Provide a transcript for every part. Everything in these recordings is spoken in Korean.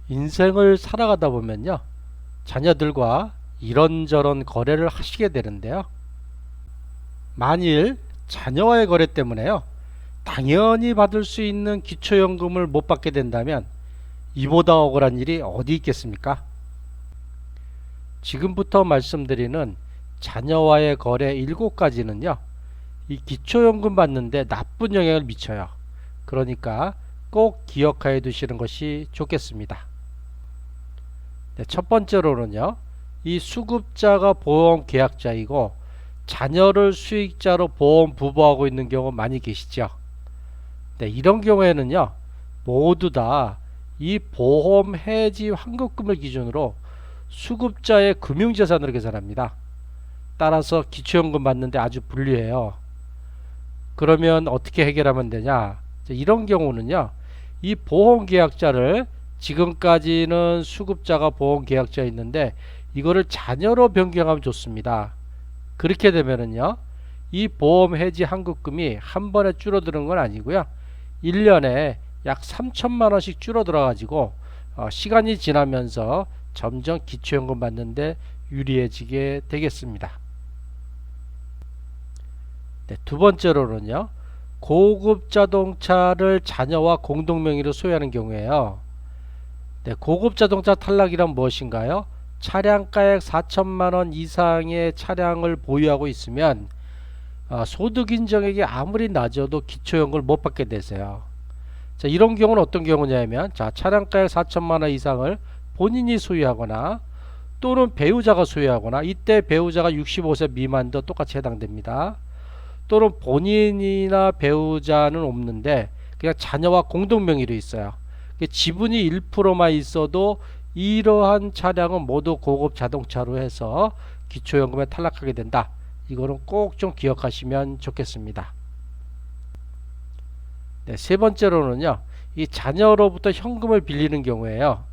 인생을 살아가다 보면요, 자녀들과 이런저런 거래를 하시게 되는데요. 만일 자녀와의 거래 때문에요, 당연히 받을 수 있는 기초연금을 못 받게 된다면 이보다 억울한 일이 어디 있겠습니까? 지금부터 말씀드리는 자녀와의 거래 7가지는요, 이 기초연금 받는데 나쁜 영향을 미쳐요. 그러니까 꼭 기억해 두시는 것이 좋겠습니다. 네, 첫 번째로는요, 이 수급자가 보험 계약자이고 자녀를 수익자로 보험 부부하고 있는 경우 많이 계시죠. 네, 이런 경우에는요, 모두 다 이 보험 해지 환급금을 기준으로 수급자의 금융재산으로 계산합니다. 따라서 기초연금 받는데 아주 불리해요. 그러면 어떻게 해결하면 되냐? 이런 경우는요, 이 보험계약자를 지금까지는 수급자가 보험계약자였는데 이거를 자녀로 변경하면 좋습니다. 그렇게 되면은요, 이 보험 해지 환급금이 한 번에 줄어드는 건 아니고요, 1년에 약 3천만 원씩 줄어들어 가지고 시간이 지나면서 점점 기초연금 받는데 유리해지게 되겠습니다. 네, 두 번째로는요, 고급 자동차를 자녀와 공동명의로 소유하는 경우에요. 네, 고급 자동차 탈락이란 무엇인가요? 차량가액 4천만 원 이상의 차량을 보유하고 있으면 소득 인정액이 아무리 낮아도 기초연금을 못 받게 되세요. 자, 이런 경우는 어떤 경우냐면, 자, 차량가액 4천만 원 이상을 본인이 소유하거나 또는 배우자가 소유하거나, 이때 배우자가 65세 미만도 똑같이 해당됩니다. 또는 본인이나 배우자는 없는데 그냥 자녀와 공동명의로 있어요. 지분이 1%만 있어도 이러한 차량은 모두 고급 자동차로 해서 기초연금에 탈락하게 된다. 이거는 꼭 좀 기억하시면 좋겠습니다. 네, 세 번째로는요, 이 자녀로부터 현금을 빌리는 경우에요.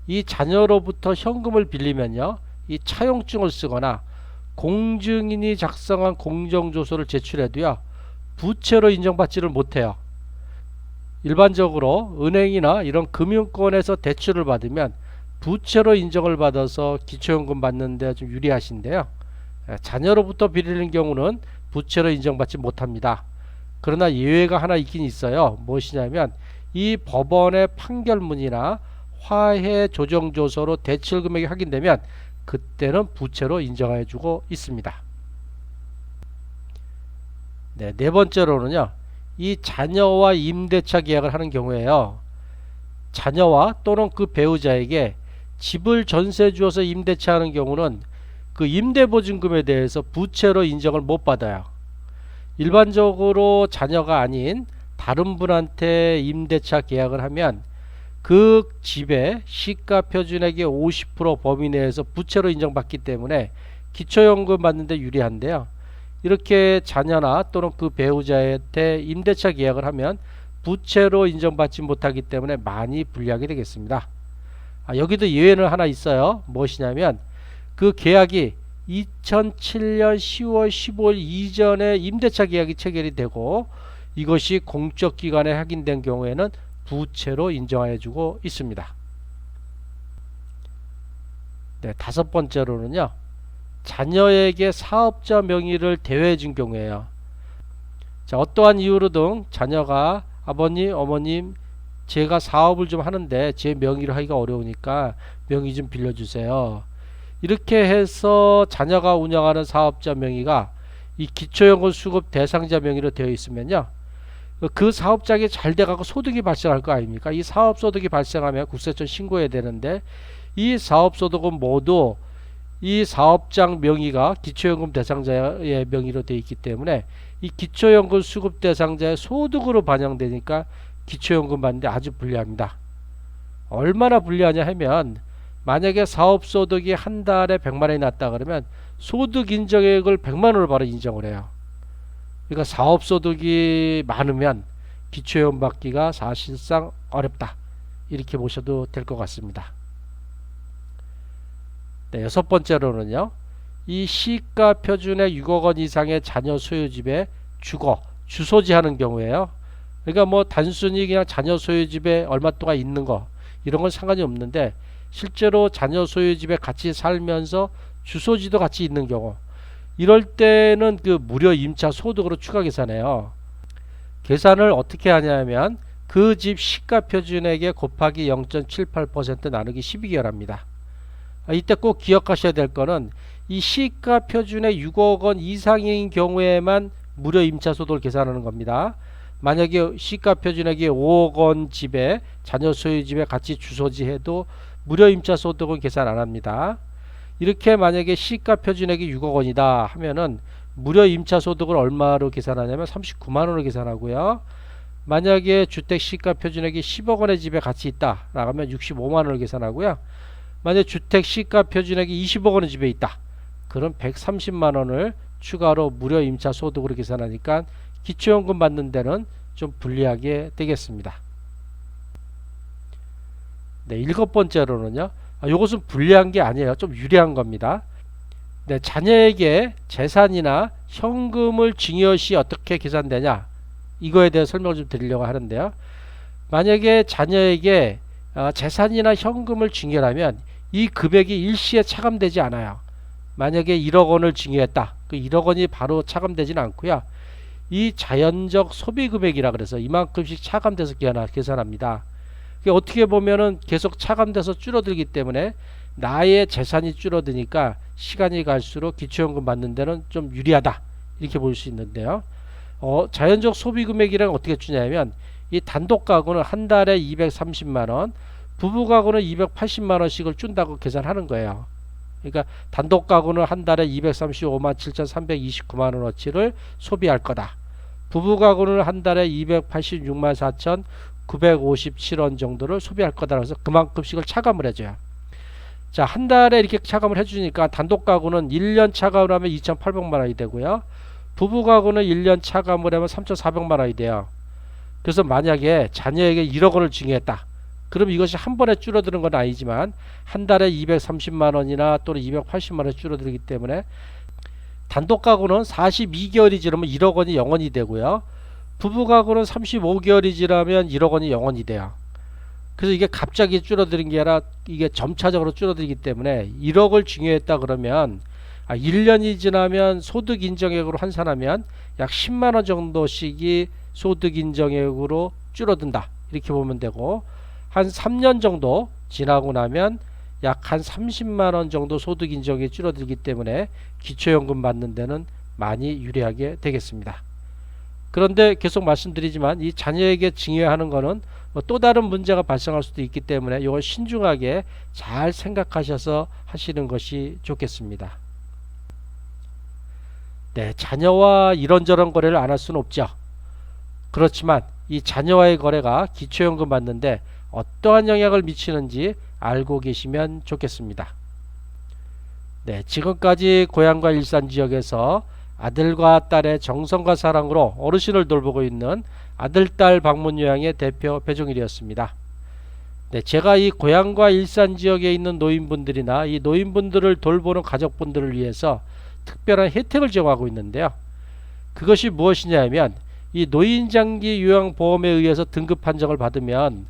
이 자녀로부터 현금을 빌리면요, 이 차용증을 쓰거나 공증인이 작성한 공정조서를 제출해도요, 부채로 인정받지를 못해요. 일반적으로 은행이나 이런 금융권에서 대출을 받으면 부채로 인정을 받아서 기초연금 받는데 좀 유리하신데요, 자녀로부터 빌리는 경우는 부채로 인정받지 못합니다. 그러나 예외가 하나 있긴 있어요. 무엇이냐면, 이 법원의 판결문이나 화해 조정조서로 대출 금액이 확인되면 그때는 부채로 인정해주고 있습니다. 네, 네 번째로는요, 이 자녀와 임대차 계약을 하는 경우에요, 자녀와 또는 그 배우자에게 집을 전세 주어서 임대차하는 경우는 그 임대보증금에 대해서 부채로 인정을 못 받아요. 일반적으로 자녀가 아닌 다른 분한테 임대차 계약을 하면 그 집의 시가 표준액의 50% 범위 내에서 부채로 인정받기 때문에 기초연금 받는데 유리한데요, 이렇게 자녀나 또는 그 배우자한테 임대차 계약을 하면 부채로 인정받지 못하기 때문에 많이 불리하게 되겠습니다. 여기도 예외는 하나 있어요. 무엇이냐면, 그 계약이 2007년 10월 15일 이전에 임대차 계약이 체결이 되고 이것이 공적기관에 확인된 경우에는 부채로 인정해주고 있습니다. 네, 다섯 번째로는요, 자녀에게 사업자 명의를 대여해 준 경우에요. 자, 어떠한 이유로든 자녀가 아버님, 어머님, 제가 사업을 좀 하는데 제 명의로 하기가 어려우니까 명의 좀 빌려주세요. 이렇게 해서 자녀가 운영하는 사업자 명의가 이 기초연금 수급 대상자 명의로 되어 있으면요, 그 사업장이 잘 돼가고 소득이 발생할 거 아닙니까? 이 사업소득이 발생하면 국세청 신고해야 되는데, 이 사업소득은 모두 이 사업장 명의가 기초연금 대상자의 명의로 되어 있기 때문에 이 기초연금 수급 대상자의 소득으로 반영되니까 기초연금 받는데 아주 불리합니다. 얼마나 불리하냐 하면, 만약에 사업소득이 한 달에 100만 원이 났다 그러면 소득 인정액을 100만 원을 바로 인정을 해요. 그러니까 사업소득이 많으면 기초연금 받기가 사실상 어렵다, 이렇게 보셔도 될 것 같습니다. 네, 여섯 번째로는요, 이 시가 표준의 6억 원 이상의 자녀 소유집에 주소지하는 경우에요. 그러니까 뭐 단순히 그냥 자녀 소유집에 얼마 동안 있는 거, 이런 건 상관이 없는데 실제로 자녀 소유집에 같이 살면서 주소지도 같이 있는 경우, 이럴 때는 그 무료 임차 소득으로 추가 계산해요. 계산을 어떻게 하냐면 그 집 시가 표준액에 곱하기 0.78% 나누기 12개월 합니다. 이때 꼭 기억하셔야 될 거는 이 시가 표준액 6억 원 이상인 경우에만 무료 임차 소득을 계산하는 겁니다. 만약에 시가 표준액이 5억 원 집에 자녀 소유집에 같이 주소지 해도 무료 임차 소득은 계산 안 합니다. 이렇게 만약에 시가 표준액이 6억 원이다 하면은 무료 임차 소득을 얼마로 계산하냐면 39만 원으로 계산하고요. 만약에 주택 시가 표준액이 10억 원의 집에 같이 있다 라고 하면 65만 원을 계산하고요. 만약 주택 시가 표준액이 20억 원의 집에 있다, 그럼 130만 원을 추가로 무료 임차 소득으로 계산하니까 기초연금 받는 데는 좀 불리하게 되겠습니다. 네, 7번째로는요. 이것은 불리한 게 아니에요. 좀 유리한 겁니다. 네, 자녀에게 재산이나 현금을 증여시 어떻게 계산되냐, 이거에 대해 설명을 좀 드리려고 하는데요. 만약에 자녀에게 재산이나 현금을 증여하면 이 금액이 일시에 차감되지 않아요. 만약에 1억 원을 증여했다, 그 1억 원이 바로 차감되지는 않고요. 이 자연적 소비 금액이라 그래서 이만큼씩 차감돼서 계산합니다. 어떻게 보면은 계속 차감돼서 줄어들기 때문에 나의 재산이 줄어드니까 시간이 갈수록 기초연금 받는 데는 좀 유리하다, 이렇게 볼 수 있는데요. 자연적 소비 금액이랑 어떻게 주냐면 이 단독 가구는 한 달에 230만 원, 부부 가구는 280만 원씩을 준다고 계산하는 거예요. 그러니까 단독 가구는 한 달에 235만 7,329만 원어치를 소비할 거다. 부부 가구는 한 달에 286만 4,957원 정도를 소비할 거다. 그래서 그만큼씩을 차감을 해줘요. 자, 한 달에 이렇게 차감을 해주니까 단독 가구는 1년 차감을 하면 2,800만 원이 되고요. 부부 가구는 1년 차감을 하면 3,400만 원이 돼요. 그래서 만약에 자녀에게 1억 원을 증여했다, 그럼 이것이 한 번에 줄어드는 건 아니지만 한 달에 230만 원이나 또는 280만 원이 줄어들기 때문에 단독 가구는 42개월이 지나면 1억 원이 0원이 되고요. 부부 가구는 35개월이 지나면 1억 원이 0원이 돼요. 그래서 이게 갑자기 줄어드는 게 아니라 이게 점차적으로 줄어들기 때문에 1억을 증여했다 그러면 1년이 지나면 소득 인정액으로 환산하면 약 10만 원 정도씩이 소득 인정액으로 줄어든다, 이렇게 보면 되고, 한 3년 정도 지나고 나면 약 한 30만 원 정도 소득 인정이 줄어들기 때문에 기초연금 받는 데는 많이 유리하게 되겠습니다. 그런데 계속 말씀드리지만 이 자녀에게 증여하는 거는 또 다른 문제가 발생할 수도 있기 때문에 이걸 신중하게 잘 생각하셔서 하시는 것이 좋겠습니다. 네, 자녀와 이런저런 거래를 안 할 수는 없죠. 그렇지만 이 자녀와의 거래가 기초연금 받는데 어떠한 영향을 미치는지 알고 계시면 좋겠습니다. 네, 지금까지 고향과 일산 지역에서 아들과 딸의 정성과 사랑으로 어르신을 돌보고 있는 아들딸 방문 요양의 대표 배종일이었습니다. 네, 제가 이 고향과 일산 지역에 있는 노인분들이나 이 노인분들을 돌보는 가족분들을 위해서 특별한 혜택을 제공하고 있는데요. 그것이 무엇이냐면 이 노인장기 요양보험에 의해서 등급 판정을 받으면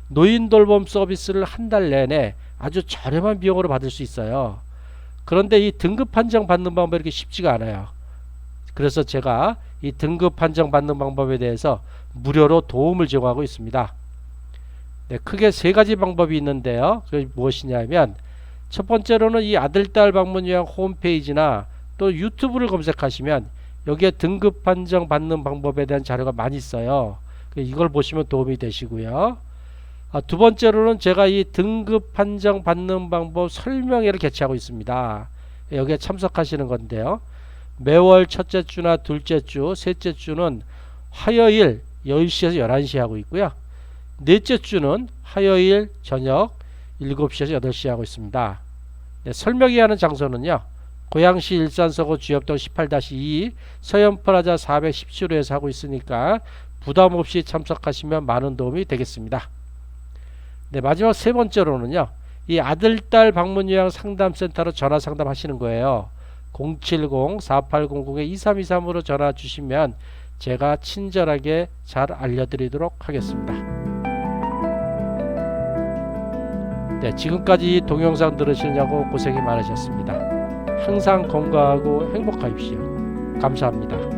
노인 돌봄 서비스를 한 달 내내 아주 저렴한 비용으로 받을 수 있어요. 그런데 이 등급 판정 받는 방법이 이렇게 쉽지가 않아요. 그래서 제가 이 등급 판정 받는 방법에 대해서 무료로 도움을 제공하고 있습니다. 네, 크게 세 가지 방법이 있는데요. 그게 무엇이냐면 첫 번째로는 이 아들딸 방문 요양 홈페이지나 또 유튜브를 검색하시면 여기에 등급 판정 받는 방법에 대한 자료가 많이 있어요. 이걸 보시면 도움이 되시고요. 두 번째로는 제가 이 등급 판정 받는 방법 설명회를 개최하고 있습니다. 여기에 참석하시는 건데요. 매월 첫째 주나 둘째 주, 셋째 주는 화요일 10시에서 11시에 하고 있고요. 넷째 주는 화요일 저녁 7시에서 8시에 하고 있습니다. 네, 설명회 하는 장소는요. 고양시 일산서구 주역동 18-2 서현프라자 417호에서 하고 있으니까 부담 없이 참석하시면 많은 도움이 되겠습니다. 네, 마지막 세 번째로는요. 이 아들딸 방문 요양 상담센터로 전화 상담하시는 거예요. 070-4800-2323으로 전화 주시면 제가 친절하게 잘 알려드리도록 하겠습니다. 네, 지금까지 동영상 들으시려고 고생이 많으셨습니다. 항상 건강하고 행복하십시오. 감사합니다.